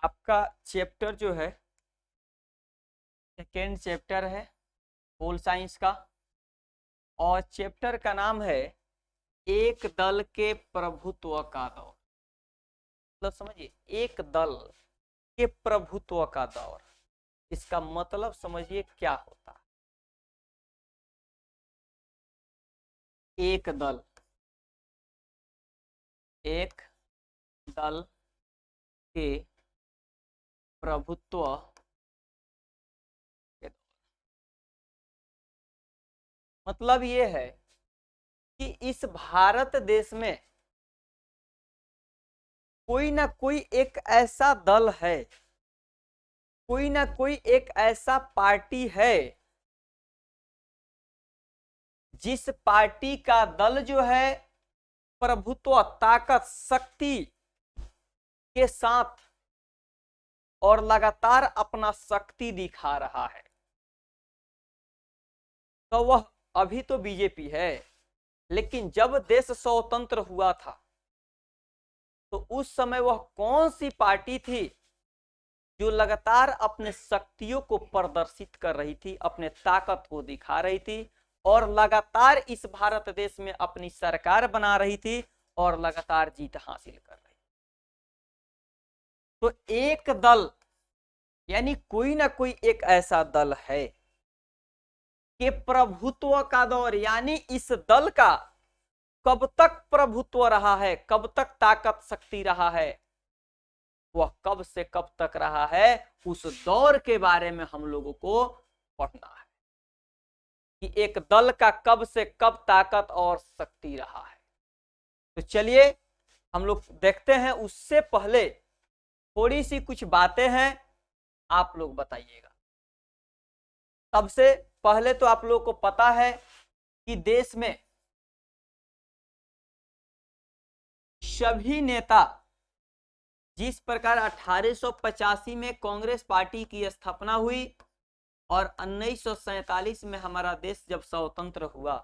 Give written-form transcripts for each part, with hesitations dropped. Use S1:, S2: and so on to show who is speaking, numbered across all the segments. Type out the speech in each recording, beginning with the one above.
S1: आपका चैप्टर जो है सेकेंड चैप्टर है पोल साइंस का, और चैप्टर का नाम है एक दल के प्रभुत्व का दौर। मतलब समझिए, एक दल के प्रभुत्व का दौर, इसका मतलब समझिए क्या होता है। एक दल के प्रभुत्व के दौर, मतलब ये है कि इस भारत देश में कोई ना कोई एक ऐसा दल है, कोई ना कोई एक ऐसा पार्टी है जिस पार्टी का दल जो है प्रभुत्व, ताकत, शक्ति के साथ और लगातार अपना शक्ति दिखा रहा है। तो वह अभी तो बीजेपी है, लेकिन जब देश स्वतंत्र हुआ था तो उस समय वह कौन सी पार्टी थी जो लगातार अपने शक्तियों को प्रदर्शित कर रही थी, अपने ताकत को दिखा रही थी, और लगातार इस भारत देश में अपनी सरकार बना रही थी और लगातार जीत हासिल कर रही थी। तो एक दल यानी कोई ना कोई एक ऐसा दल है कि प्रभुत्व का दौर, यानी इस दल का कब तक प्रभुत्व रहा है, कब तक ताकत शक्ति रहा है, वह कब से कब तक रहा है, उस दौर के बारे में हम लोगों को पढ़ना है कि एक दल का कब से कब ताकत और शक्ति रहा है। तो चलिए हम लोग देखते हैं। उससे पहले थोड़ी सी कुछ बातें हैं, आप लोग बताइएगा। सबसे पहले तो आप लोगों को पता है कि देश में सभी नेता, जिस प्रकार 1885 में कांग्रेस पार्टी की स्थापना हुई और 1947 में हमारा देश जब स्वतंत्र हुआ,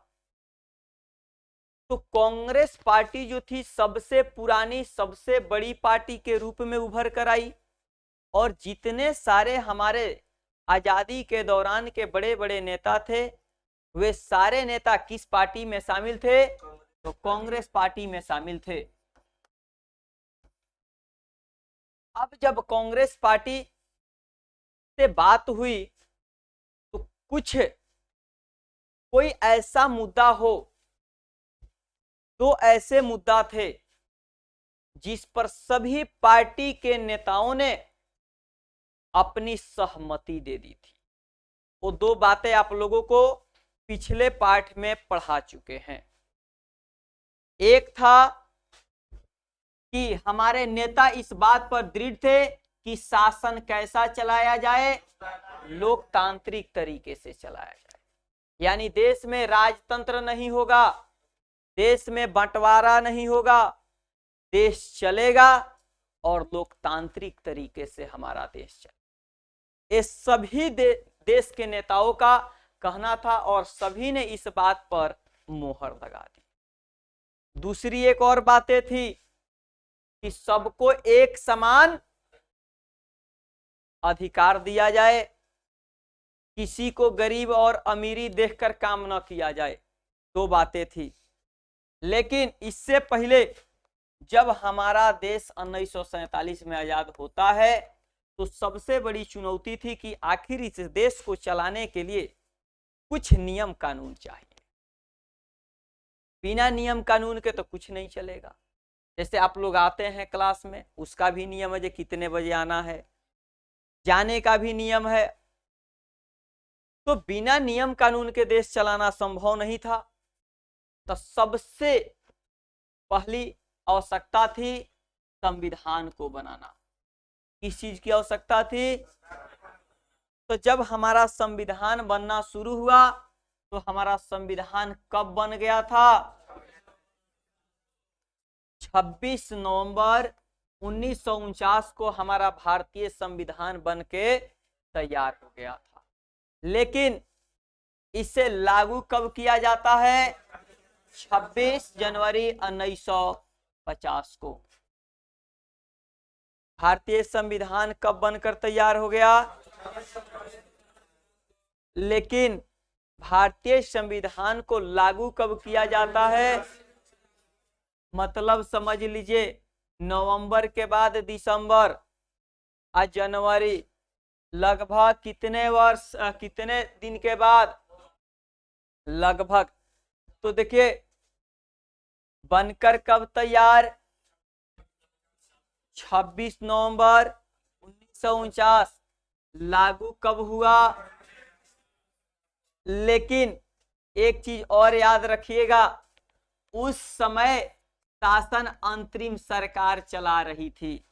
S1: तो कांग्रेस पार्टी जो थी सबसे पुरानी, सबसे बड़ी पार्टी के रूप में उभर कर आई। और जितने सारे हमारे आजादी के दौरान के बड़े बड़े नेता थे, वे सारे नेता किस पार्टी में शामिल थे? तो कांग्रेस पार्टी में शामिल थे। अब जब कांग्रेस पार्टी से बात हुई तो कुछ कोई ऐसा मुद्दा हो, तो ऐसे मुद्दा थे जिस पर सभी पार्टी के नेताओं ने अपनी सहमति दे दी थी। वो दो बातें आप लोगों को पिछले पाठ में पढ़ा चुके हैं। एक था कि हमारे नेता इस बात पर दृढ़ थे कि शासन कैसा चलाया जाए, लोकतांत्रिक तरीके से चलाया जाए, यानी देश में राजतंत्र नहीं होगा, देश में बंटवारा नहीं होगा, देश चलेगा और लोकतांत्रिक तरीके से हमारा देश चले। ये सभी देश के नेताओं का कहना था और सभी ने इस बात पर मोहर लगा दी। दूसरी एक और बातें थी कि सबको एक समान अधिकार दिया जाए, किसी को गरीब और अमीरी देखकर काम न किया जाए। दो बातें थी। लेकिन इससे पहले जब हमारा देश 1947 में आजाद होता है तो सबसे बड़ी चुनौती थी कि आखिर इस देश को चलाने के लिए कुछ नियम कानून चाहिए। बिना नियम कानून के तो कुछ नहीं चलेगा। जैसे आप लोग आते हैं क्लास में, उसका भी नियम है कि कितने बजे आना है, जाने का भी नियम है। तो बिना नियम कानून के देश चलाना संभव नहीं था। तो सबसे पहली आवश्यकता थी संविधान को बनाना। किस चीज की आवश्यकता थी? तो जब हमारा संविधान बनना शुरू हुआ तो हमारा संविधान कब बन गया था? 26 नवंबर 1949 को हमारा भारतीय संविधान बन के तैयार हो गया था। लेकिन इसे लागू कब किया जाता है? 26 जनवरी 1950 को। भारतीय संविधान कब बनकर तैयार हो गया? लेकिन भारतीय संविधान को लागू कब किया जाता है? मतलब समझ लीजिए, नवंबर के बाद दिसंबर और जनवरी, लगभग कितने वर्ष, कितने दिन के बाद? लगभग, तो देखिए बनकर कब तैयार? 26 नवंबर 1949। लागू कब हुआ? लेकिन एक चीज और याद रखिएगा, उस समय शासन अंतरिम सरकार चला रही थी।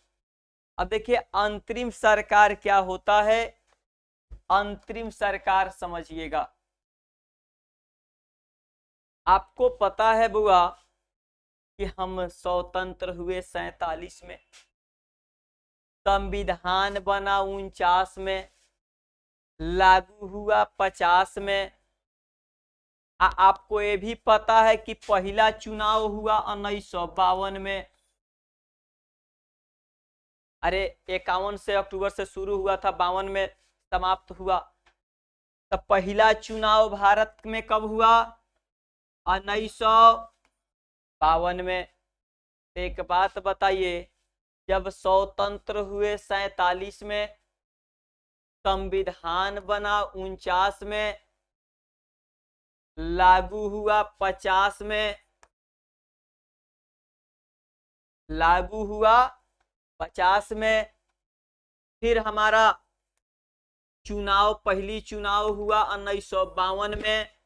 S1: अब देखिए अंतरिम सरकार क्या होता है? अंतरिम सरकार समझिएगा, आपको पता है बुआ कि हम स्वतंत्र हुए 47 में, संविधान बना 49 में, लागू हुआ 50 में। आपको ये भी पता है कि पहला चुनाव हुआ 1952 में। अरे 51 से अक्टूबर से शुरू हुआ था, 52 में समाप्त हुआ। तो पहला चुनाव भारत में कब हुआ? 1952 में। एक बात बताइए, जब स्वतंत्र हुए 47 में, संविधान बना 49 में, लागू हुआ 50 में, लागू हुआ 50 में, फिर हमारा चुनाव, पहली चुनाव हुआ 1952 में।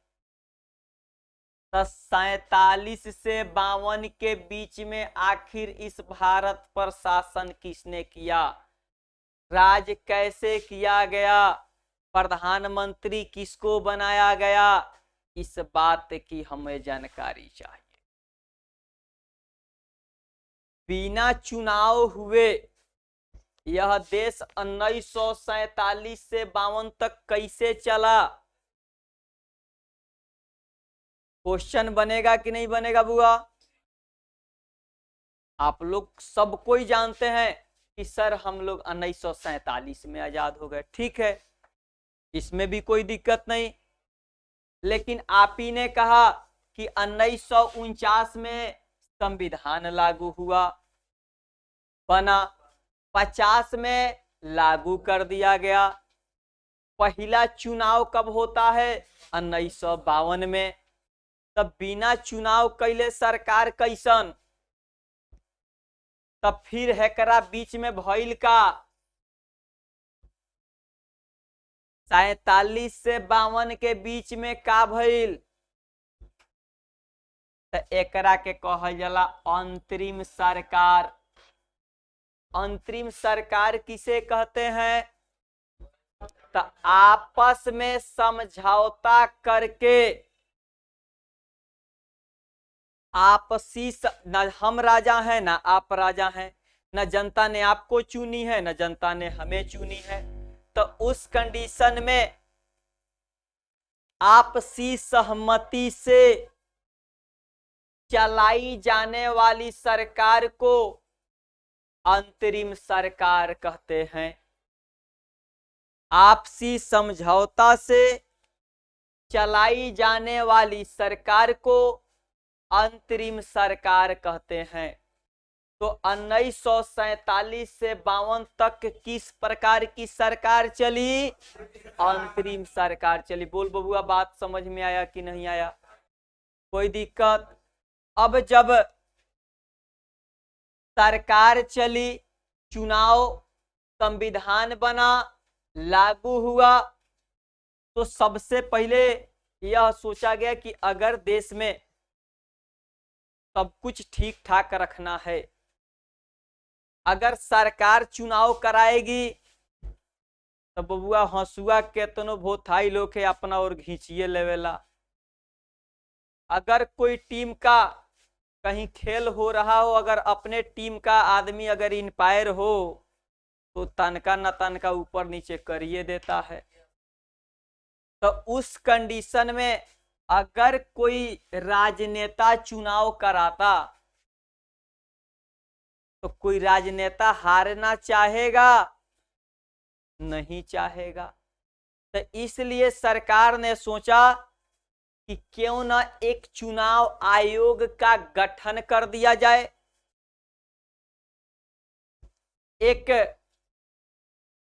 S1: 47 से 52 के बीच में आखिर इस भारत पर शासन किसने किया? राज कैसे किया गया? प्रधानमंत्री किसको बनाया गया? इस बात की हमें जानकारी चाहिए। बिना चुनाव हुए यह देश 1947 से 52 तक कैसे चला? क्वेश्चन बनेगा कि नहीं बनेगा बुआ? आप लोग सब कोई जानते हैं कि सर हम लोग 1947 में आजाद हो गए, ठीक है, इसमें भी कोई दिक्कत नहीं। लेकिन आप ही ने कहा कि 1949 में संविधान लागू हुआ, बना, 50 में लागू कर दिया गया। पहला चुनाव कब होता है? 1952 में। तब बिना चुनाव कैले सरकार कैसन? तब फिर हेकरा बीच में भइल का? 47 से 52 के बीच में का भइल? तो एकरा के कहल जाला अंतरिम सरकार। अंतरिम सरकार किसे कहते हैं? तो आपस में समझौता करके, आपसी न हम राजा हैं ना आप राजा हैं, न जनता ने आपको चुनी है न जनता ने हमें चुनी है, तो उस कंडीशन में आपसी सहमति से चलाई जाने वाली सरकार को अंतरिम सरकार कहते हैं। आपसी समझौता से चलाई जाने वाली सरकार को अंतरिम सरकार कहते हैं। तो 1947 से 52 तक किस प्रकार की सरकार चली? अंतरिम सरकार चली। बोल बबुआ, बात समझ में आया कि नहीं आया? कोई दिक्कत? अब जब सरकार चली, चुनाव, संविधान बना, लागू हुआ, तो सबसे पहले यह सोचा गया कि अगर देश में सब कुछ ठीक ठाक रखना है, अगर सरकार चुनाव कराएगी तो बबुआ हंसुआ केतनो भोथाई लोग है अपना और घींचिए लेवेला। अगर कोई टीम का कहीं खेल हो रहा हो, अगर अपने टीम का आदमी अगर इंपायर हो तो तनका न तनका ऊपर नीचे करिए देता है। तो उस कंडीशन में अगर कोई राजनेता चुनाव कराता तो कोई राजनेता हारना चाहेगा? नहीं चाहेगा। तो इसलिए सरकार ने सोचा कि क्यों ना एक चुनाव आयोग का गठन कर दिया जाए। एक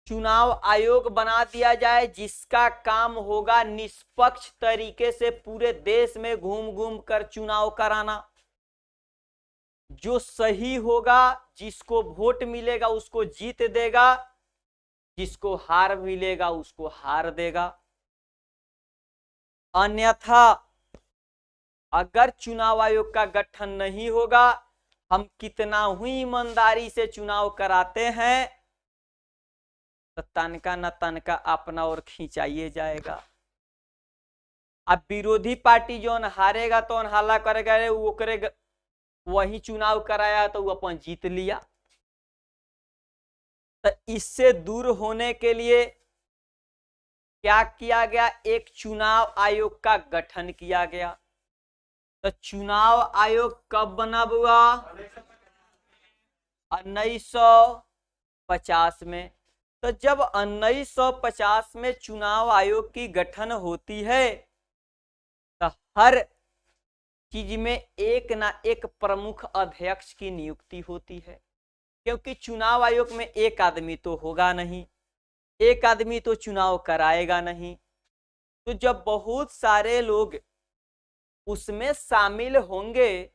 S1: चुनाव आयोग बना दिया जाए जिसका काम होगा निष्पक्ष तरीके से पूरे देश में घूम घूम कर चुनाव कराना। जो सही होगा, जिसको वोट मिलेगा उसको जीत देगा, जिसको हार मिलेगा उसको हार देगा। अन्यथा अगर चुनाव आयोग का गठन नहीं होगा, हम कितना ही ईमानदारी से चुनाव कराते हैं तो तनका न तनका अपना और खिंचाइए जाएगा। अब विरोधी पार्टी जो हारेगा तो हल्ला करेगा, वो करेगा वही चुनाव कराया तो वो अपन जीत लिया। तो इससे दूर होने के लिए क्या किया गया? एक चुनाव आयोग का गठन किया गया। तो चुनाव आयोग कब बना हुआ? 1950 में। तो जब 1950 में चुनाव आयोग की गठन होती है तो हर चीज में एक ना एक प्रमुख अध्यक्ष की नियुक्ति होती है, क्योंकि चुनाव आयोग में एक आदमी तो होगा नहीं, एक आदमी तो चुनाव कराएगा नहीं। तो जब बहुत सारे लोग उसमें शामिल होंगे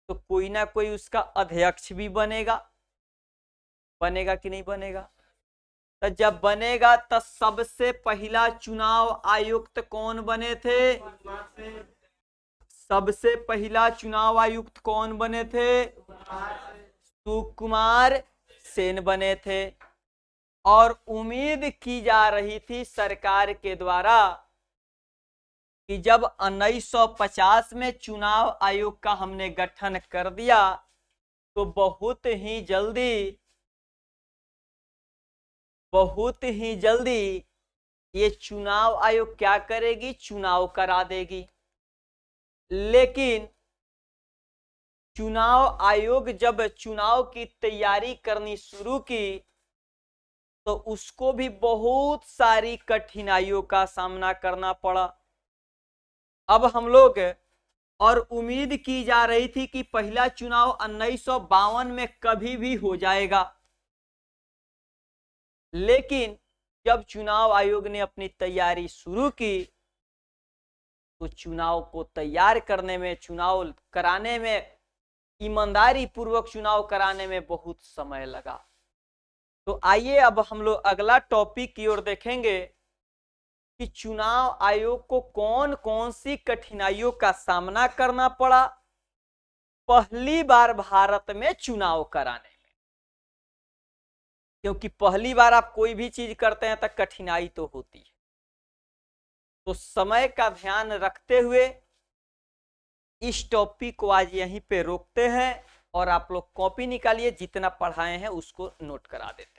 S1: तो कोई ना कोई उसका अध्यक्ष भी बनेगा। बनेगा कि नहीं बनेगा? तो जब बनेगा तो सबसे पहला चुनाव आयुक्त कौन बने थे? सबसे पहला चुनाव आयुक्त कौन बने थे? सुकुमार सेन बने थे। और उम्मीद की जा रही थी सरकार के द्वारा कि जब 1950 में चुनाव आयोग का हमने गठन कर दिया तो बहुत ही जल्दी ये चुनाव आयोग क्या करेगी? चुनाव करा देगी। लेकिन चुनाव आयोग जब चुनाव की तैयारी करनी शुरू की तो उसको भी बहुत सारी कठिनाइयों का सामना करना पड़ा। अब हम लोग और उम्मीद की जा रही थी कि पहला चुनाव 1952 में कभी भी हो जाएगा, लेकिन जब चुनाव आयोग ने अपनी तैयारी शुरू की तो चुनाव को तैयार करने में, चुनाव कराने में, ईमानदारी पूर्वक चुनाव कराने में बहुत समय लगा। तो आइए अब हम लोग अगला टॉपिक की ओर देखेंगे कि चुनाव आयोग को कौन कौन सी कठिनाइयों का सामना करना पड़ा पहली बार भारत में चुनाव कराने में। क्योंकि पहली बार आप कोई भी चीज करते हैं तो कठिनाई तो होती है। तो समय का ध्यान रखते हुए इस टॉपिक को आज यहीं पे रोकते हैं और आप लोग कॉपी निकालिए, जितना पढ़ाए हैं उसको नोट करा देते हैं।